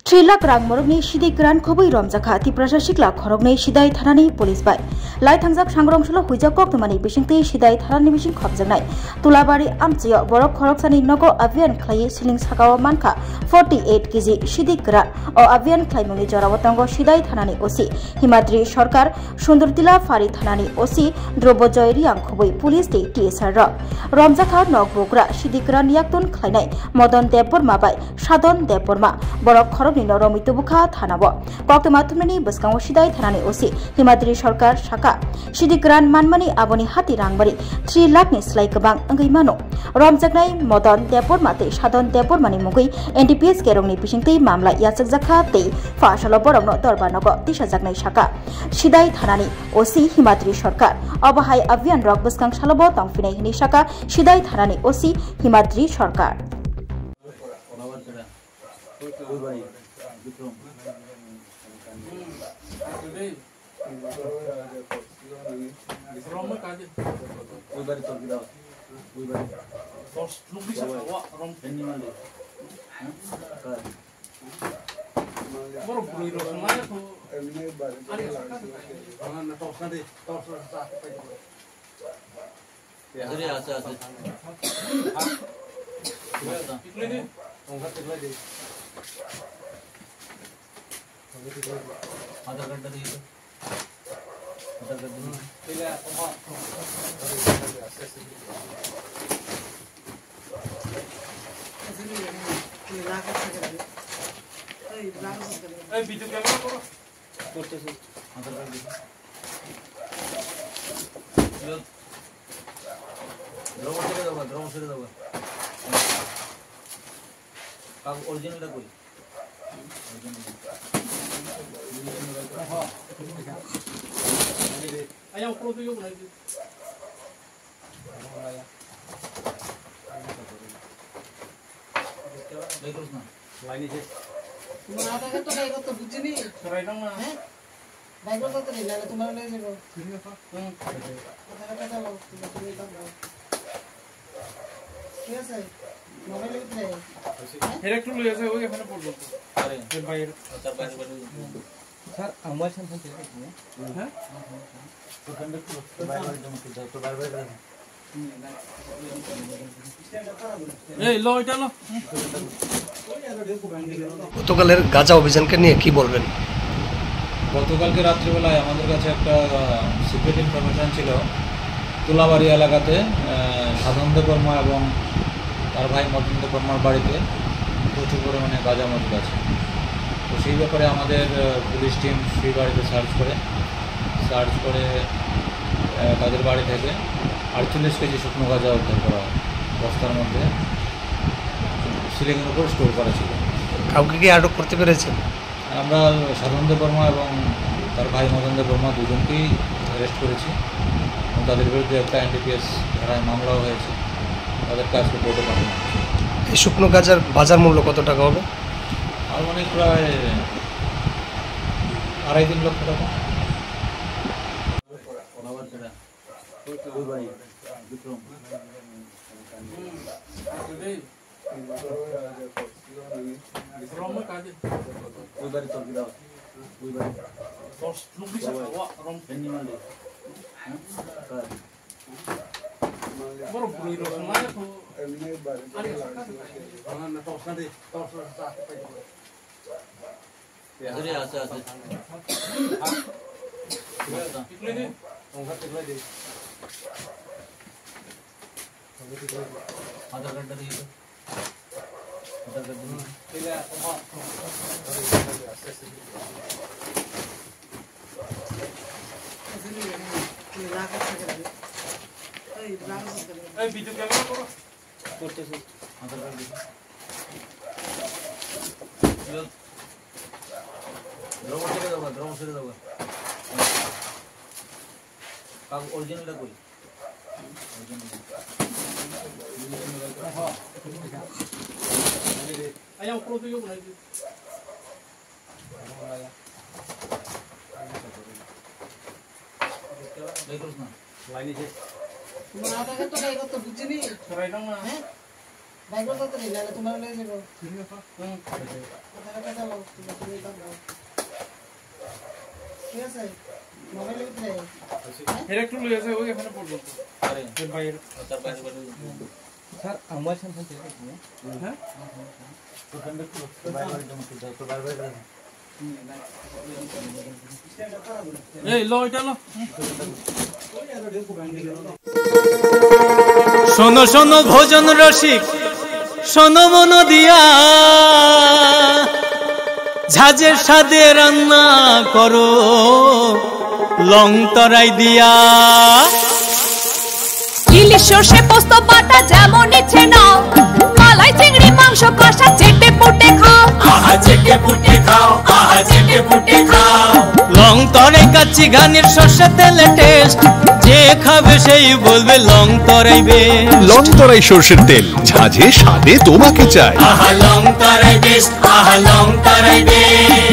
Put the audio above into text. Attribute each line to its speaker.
Speaker 1: 3 लाख रां मरगनि सिदै ग्रान खबै रमजाखा ति प्रशासिक लाख खरगनै सिदाय थानानै पुलिस बाय लाई थांजाक सांग्रंसल हुइजा कक्तमानि बिसिंतै सिदाय थानानि बिसिं खबजांनाय तुलाबारि आमचिया बरक खरगसानि नगो अभियान खलायै सिलिं सागाव मानखा 48 केजि सिदै ग्रा अ अभियान खलायमुनि जरावतंग सिदाय थानानि ओसि हिमाद्रि सरकार सुन्दरतिला फारि थानानि ओसि द्रबजय रियां खबै पुलिस दै टीएसआर रमजाखा नगबोग्रा सिदै ग्रान याक्तन खलायनाय मदन देबबर्मा बाय साधन देबबर्मा बरक खरग रमितबुखा थानाबो कक्तमा थुमनानि बसकांव सिदाय थानानि ओसि हिमाद्रि सरकार शाखा सिदिग्रान मानमानि आबनि हाति रांबारि 3 लाखनि स्लाय गोबां अंगैमानो रमजाकनाय मदन देबबर्माते साधन देबबर्मानि मुगै एनडीपीएस केरंनि बिसिंतै मामला याचकजाखा तै फासलो बरंनो दरबारनगो दिसाजाकनाय शाखा सिदाय थानानि ओसि हिमाद्रि सरकार अबहाय अभियान रक बसकां सालबो तंफिनाय हिनि शाखा सिदाय थानानि ओसि हिमाद्रि सरकार
Speaker 2: आधार कार्ड दिए आधार कार्ड वीडियो कैमरा करो करते से आधार कार्ड ड्रोन से दो काम ओरिजिनल का कोई आया ऊपर तो यो बनाई दे देखो ना लाइन से
Speaker 3: तुम्हारा आता है तो नहीं को तो बुझी नहीं
Speaker 2: राइट ना
Speaker 3: है नहीं को तो नहीं लाना तुम्हारा ले जाओ
Speaker 2: ठीक है
Speaker 3: पता कैसा लो तुम्हें तब कैसे मोबाइल कितने
Speaker 2: डायरेक्ट ले ऐसे हो गया मैंने बोल दो अरे फिर भाई सर हमारे संग चले हैं तो कंडक्टर बार-बार जमा कर दो बार-बार এই লো এটা লো
Speaker 4: গতকালের গাঁজা অভিযানকে নিয়ে কি বলবেন?
Speaker 5: গতকালকে রাত্রিবেলায় আমাদের কাছে একটা সিক্রেট ইনফরমেশন ছিল তুলাবাড়ি এলাকাতে সাধন দেববর্মা এবং তার ভাই মদন দেববর্মার বাড়িতে প্রচুর পরিমাণে গাঁজা মজুদ আছে। তো সেই ব্যাপারে আমাদের পুলিশ টিম সেই বাড়িতে সার্চ করে তাদের বাড়ি থেকে 48 কেজি শুকনো গাঁজা উদ্ধার করা হয়। বস্তার মধ্যে সিলিংয়ের উপর স্টোর করা ছিল।
Speaker 4: কাউকে কি আটক করতে পেরেছেন?
Speaker 5: আমরা সাধন দেববর্মা এবং তার ভাই মদন দেববর্মা দুজনকেই অ্যারেস্ট করেছি এবং তাদের বিরুদ্ধে একটা এনডিপিএস ধারায় মামলাও হয়েছে। তাদের কাজকে কোর্টে পাঠানো হয়েছে।
Speaker 4: এই শুকনো গাঁজার বাজার মূল্য কত টাকা হবে?
Speaker 5: আর অনেক প্রায় 2.5-3 লক্ষ টাকা। आधार कार्ड दिए आधार कार्ड वीडियो कैमरा करो करते से आधार कार्ड ड्रोन से दो काम ओरिजिनल का कोई आया ऊपर तो यो बनाई दे देखो ना लाइन से
Speaker 3: तुम्हारा आता है तो नहीं को तो बुझी नहीं
Speaker 2: राइट ना
Speaker 3: है नहीं को तो नहीं लाना तुम्हारा ले जाओ
Speaker 2: ठीक है
Speaker 3: पता कैसा लो ঠিক আছে মোবাইলের ভিতরে
Speaker 2: এর একটু লয়ে যায় ওই এখানে পর্যন্ত এর বাইরে
Speaker 5: তার বাইরে বাইরে
Speaker 2: স্যার আমার সামনে থেকে হ্যাঁ
Speaker 5: ওখানে একটু বাইরে বাইরে জমা করে দাও তো বাইরে বাইরে
Speaker 2: এই লো এটা লো
Speaker 6: শোনো শোনো ভোজন রসিক শোনো মন দিয়া ঝাঁঝের স্বাদে রান্না করো লং তরাই দিয়া
Speaker 7: ইলিশ সর্ষে পোস্ত বাটা যেমন ইচ্ছে নাও মালাই চিংড়ি মাংস কষা চেটে পুটে খাও
Speaker 6: আহা চেটে পুটে খাও আহা চেটে পুটে খাও লং তরাই কাচ্চি ঘানির সর্ষে তেলে টেস্ট যে খাবে সেই বলবে লং তরাইবে
Speaker 8: লং তরাই সর্ষের তেল ঝাঁঝে স্বাদে তোমাকে চাই
Speaker 6: আহা লং তরাই বেস্ট আহা লং তরাই বেস্ট